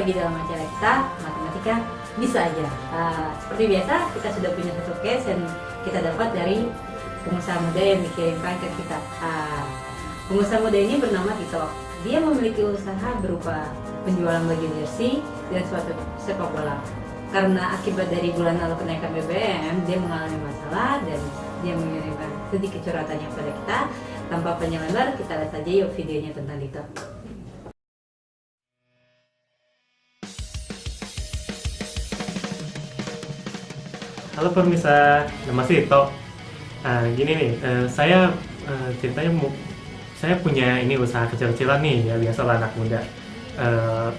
lagi dalam acara kita Matematika Bisa Aja. Seperti biasa kita sudah punya satu case yang kita dapat dari pengusaha muda yang dikirimkan ke kita. Pengusaha muda ini bernama Tito. Dia memiliki usaha berupa penjualan baju jersey dan sepatu sepak bola. Karena akibat dari bulan lalu kenaikan BBM, dia mengalami masalah dan dia mengirimkan sedikit curhatannya kepada kita. Tanpa panjang lebar, kita lihat saja yuk videonya tentang Tito. Halo pemirsa, nama saya Tito. Gini nih, saya ceritanya saya punya ini usaha kecil-kecilan nih, ya biasalah anak muda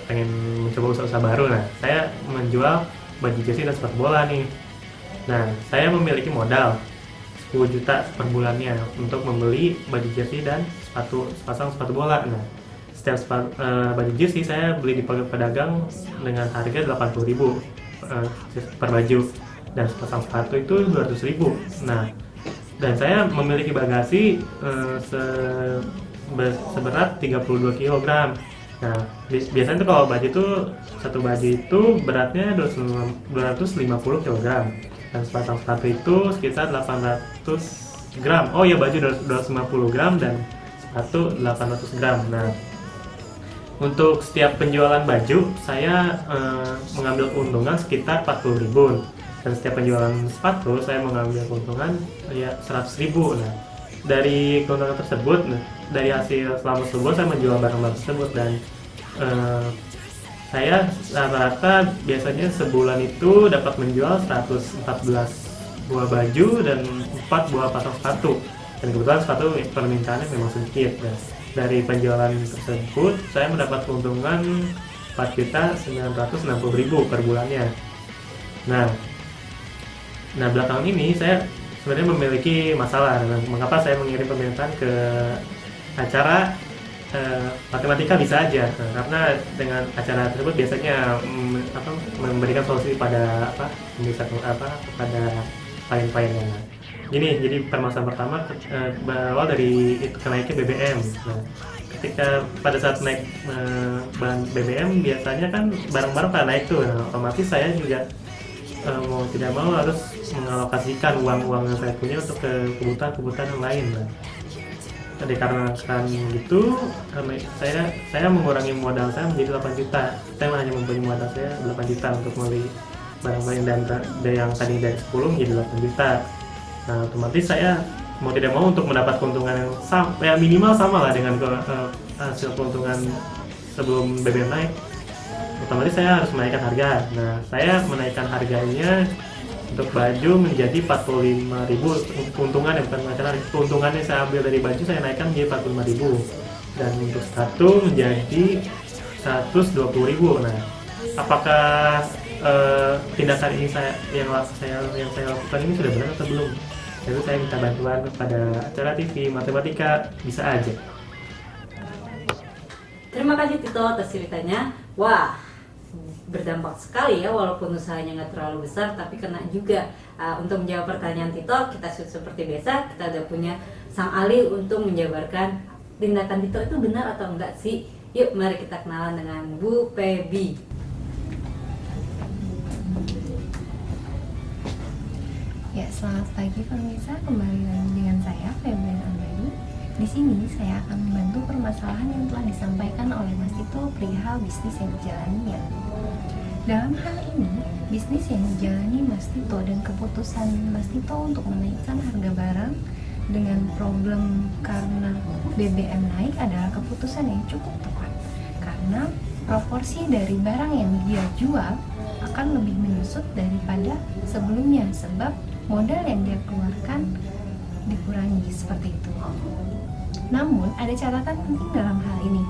pengen mencoba usaha baru. Nah, saya menjual baju jersey dan sepatu bola nih. Nah, saya memiliki modal 10 juta per bulannya untuk membeli baju jersey dan sepasang sepatu bola. Nah, setiap baju jersey saya beli di pedagang dengan harga 80.000 per baju, dan sepasang sepatu itu 200.000. Nah, dan saya memiliki bagasi seberat 32 kg. Nah, biasanya tuh kalau baju itu, satu baju itu beratnya 250 kg, dan sepasang sepatu itu sekitar 800 gram. Oh ya, baju 250 gram dan sepatu 800 gram. Nah, untuk setiap penjualan baju saya mengambil keuntungan sekitar 40.000, dan setiap penjualan sepatu saya mengambil keuntungan ya 100.000. Nah, dari keuntungan tersebut, dari hasil selama sebulan saya menjual barang-barang tersebut, dan saya rata-rata biasanya sebulan itu dapat menjual 114 buah baju dan 4 buah pasang sepatu, dan kebetulan sepatu permintaannya memang sedikit. Nah, dari penjualan tersebut saya mendapat keuntungan 4.960.000 per bulannya. Nah, belakangan ini saya sebenarnya memiliki masalah. Mengapa saya mengirim permintaan ke acara Matematika Bisa Aja? Nah, karena dengan acara tersebut biasanya memberikan solusi pada kepada klien-kliennya. Jadi permasalahan pertama berawal dari kenaikan BBM. Nah, ketika pada saat naik bahan BBM biasanya kan barang-barang pada naik tuh. Nah, otomatis saya juga mau tidak mau harus mengalokasikan uang-uang yang saya punya untuk ke kebutuhan yang lain. Nah, dikarenakan gitu, karena saya mengurangi modal saya menjadi 8 juta. Saya hanya mempunyai modal saya 8 juta untuk membeli barang-barang dan yang tadi dari 10 menjadi 8 juta. Nah, otomatis saya mau tidak mau untuk mendapat keuntungan yang minimal sama lah dengan hasil keuntungan sebelum BBM naik, otomatis saya harus menaikkan harga. Nah, saya menaikkan harganya untuk baju menjadi 45.000 keuntungan, bukan masalah keuntungannya saya ambil dari baju, saya naikkan menjadi 45.000, dan untuk sepatu menjadi 120.000. Nah, apakah tindakan ini yang saya lakukan ini sudah benar atau belum? Jadi saya minta bantuan kepada acara TV Matematika Bisa Aja. Terima kasih Tito atas ceritanya. Wah, berdampak sekali ya, walaupun usahanya nggak terlalu besar, tapi kena juga. Untuk menjawab pertanyaan Tito, kita seperti biasa, kita udah punya sang ahli untuk menjabarkan tindakan Tito itu benar atau enggak sih. Yuk, mari kita kenalan dengan Bu Pebi. Ya, selamat pagi pemirsa, kembali lagi dengan saya Febrian Ambani. Di sini saya akan membantu permasalahan yang telah disampaikan oleh Mas Tito perihal bisnis yang dijalaninya. Dalam hal ini, bisnis yang dijalani Mas Tito dan keputusan Mas Tito untuk menaikkan harga barang dengan problem karena BBM naik adalah keputusan yang cukup tepat. Karena proporsi dari barang yang dia jual akan lebih menyusut daripada sebelumnya, sebab modal yang dia keluarkan dikurangi seperti itu. Namun, ada catatan penting dalam hal ini.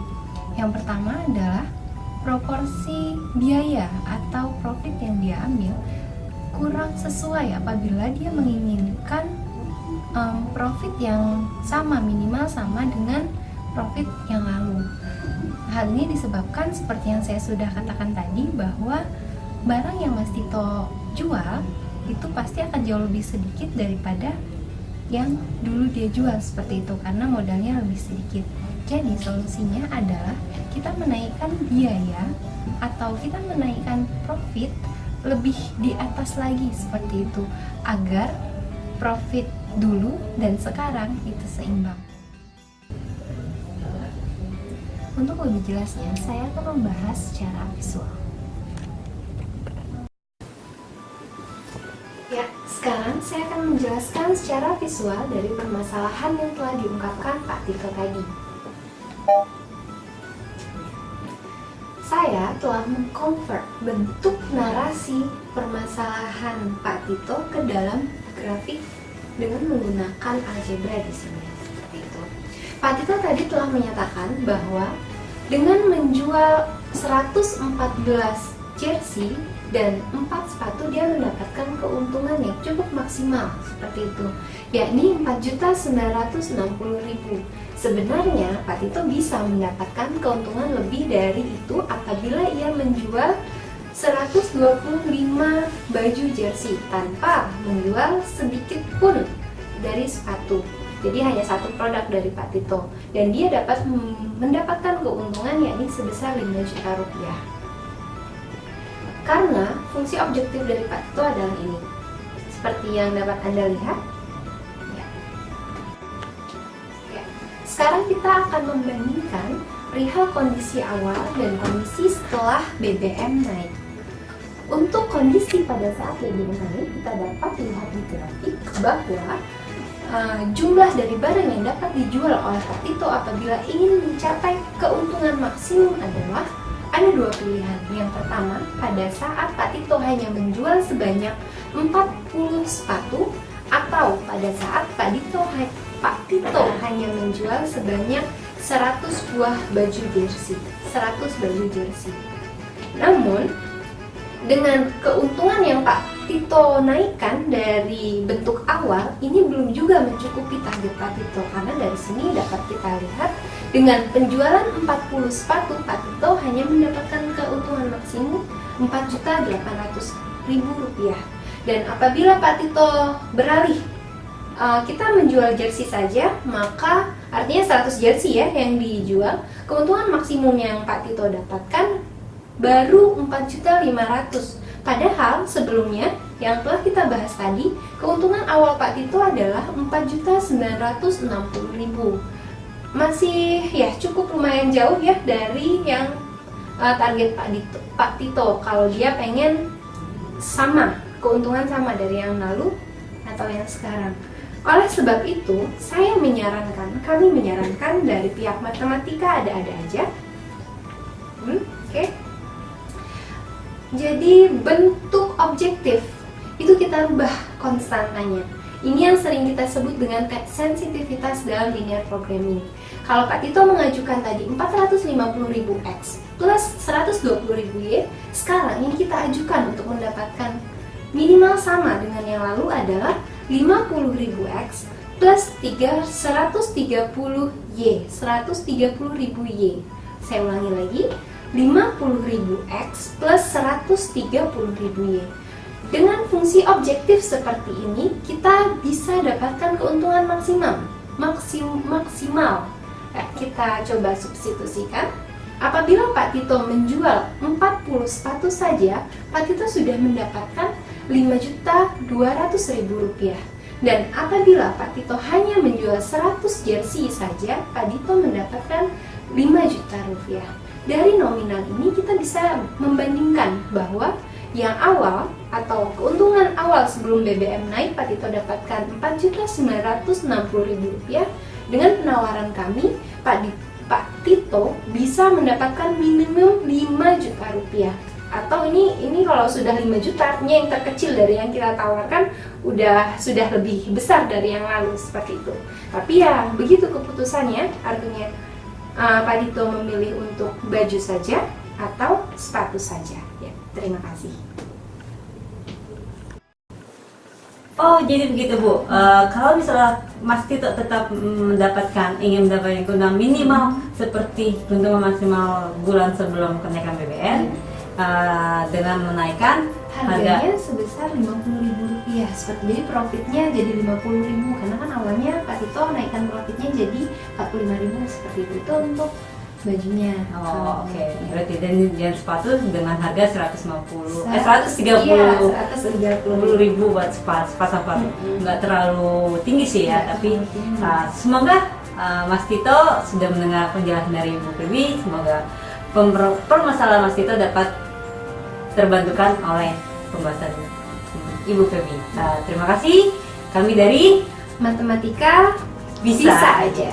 Yang pertama adalah proporsi biaya atau profit yang dia ambil kurang sesuai apabila dia menginginkan profit yang sama, minimal sama dengan profit yang lalu. Hal ini disebabkan seperti yang saya sudah katakan tadi, bahwa barang yang Mas Tito jual itu pasti akan jauh lebih sedikit daripada yang dulu dia jual seperti itu karena modalnya lebih sedikit. Jadi solusinya adalah kita menaikkan biaya atau kita menaikkan profit lebih di atas lagi seperti itu agar profit dulu dan sekarang itu seimbang. Untuk lebih jelasnya, saya akan membahas secara visual. Ya, sekarang saya akan menjelaskan secara visual dari permasalahan yang telah diungkapkan Pak Tito tadi. Saya telah mengkonvert bentuk narasi permasalahan Pak Tito ke dalam grafik dengan menggunakan algebra di sini. Seperti itu. Pak Tito tadi telah menyatakan bahwa dengan menjual 114 jersey dan 4 sepatu dia mendapatkan keuntungan yang cukup maksimal seperti itu, yakni 4.960.000. Sebenarnya Pak Tito bisa mendapatkan keuntungan lebih dari itu apabila ia menjual 125 baju jersey tanpa menjual sedikit pun dari sepatu. Jadi hanya satu produk dari Pak Tito dan dia dapat mendapatkan keuntungan yakni sebesar 5 juta rupiah. Karena fungsi objektif dari Pak Tito adalah ini. Seperti yang dapat Anda lihat. Ya. Sekarang kita akan membandingkan perihal kondisi awal dan kondisi setelah BBM naik. Untuk kondisi pada saat BBM naik, kita dapat lihat di grafik bahwa jumlah dari barang yang dapat dijual oleh Pak Tito apabila ingin mencapai keuntungan maksimum adalah ada dua pilihan. Yang pertama, pada saat Pak Tito hanya menjual sebanyak 40 sepatu, atau pada saat Pak Tito hanya menjual sebanyak 100 buah baju jersey, 100 baju jersey. Namun, dengan keuntungan yang Pak Tito naikkan dari bentuk awal, ini belum juga mencukupi target Pak Tito, karena dari sini dapat kita lihat dengan penjualan 40 sepatu, Pak Tito hanya mendapatkan keuntungan maksimum 4.800.000 rupiah. Dan apabila Pak Tito beralih kita menjual jersey saja, maka artinya 100 jersey ya yang dijual, keuntungan maksimum yang Pak Tito dapatkan baru 4.500.000. Padahal sebelumnya yang telah kita bahas tadi, keuntungan awal Pak Tito adalah 4.960.000. Masih ya cukup lumayan jauh ya dari yang target Pak Tito kalau dia pengen sama, keuntungan sama dari yang lalu atau yang sekarang. Oleh sebab itu, kami menyarankan dari pihak matematika ada-ada aja. Oke. Jadi bentuk objektif itu kita rubah konstantanya. Ini yang sering kita sebut dengan sensitivitas dalam linear programming. Kalau Pak Tito mengajukan tadi 450.000x plus 120.000y, sekarang yang kita ajukan untuk mendapatkan minimal sama dengan yang lalu adalah 50.000x plus 130.000y. Saya ulangi lagi, 50.000x plus 130.000y. Dengan fungsi objektif seperti ini, kita bisa dapatkan keuntungan maksimal. Kita coba substitusikan. Apabila Pak Tito menjual 40 sepatu saja, Pak Tito sudah mendapatkan 5.200.000 rupiah. Dan apabila Pak Tito hanya menjual 100 jersey saja, Pak Tito mendapatkan 5 juta rupiah. Dari nominal ini kita bisa membandingkan bahwa yang awal atau keuntungan awal sebelum BBM naik Pak Tito dapatkan 4.960.000 rupiah. Dengan penawaran kami, Pak Tito bisa mendapatkan minimum 5 juta rupiah. Atau ini kalau sudah 5 juta, artinya yang terkecil dari yang kita tawarkan sudah lebih besar dari yang lalu, seperti itu. Tapi ya begitu keputusannya, artinya Pak Tito memilih untuk baju saja atau sepatu saja. Ya, terima kasih. Oh, jadi begitu Bu. Kalau misalnya Mas Tito tetap ingin mendapatkan keuntungan minimal seperti keuntungan maksimal bulan sebelum kenaikan BBM, dengan menaikkan harganya sebesar 50.000 rupiah. Iya, seperti jadi profitnya jadi 50.000 karena kan awalnya Kak Tito naikkan profitnya jadi 45.000 seperti itu untuk bajunya. Oh, oke. Berarti dan sepatu dengan harga 150, Iya, 130 ribu buat sepatu. Nggak terlalu tinggi sih ya, Nggak tapi terlalu tinggi. semoga Mas Tito sudah mendengar penjelasan dari Ibu Febi. Semoga permasalahan Mas Tito dapat terbantukan oleh pembahasan Ibu Febi. Terima kasih. Kami dari Matematika Bisa bisa aja.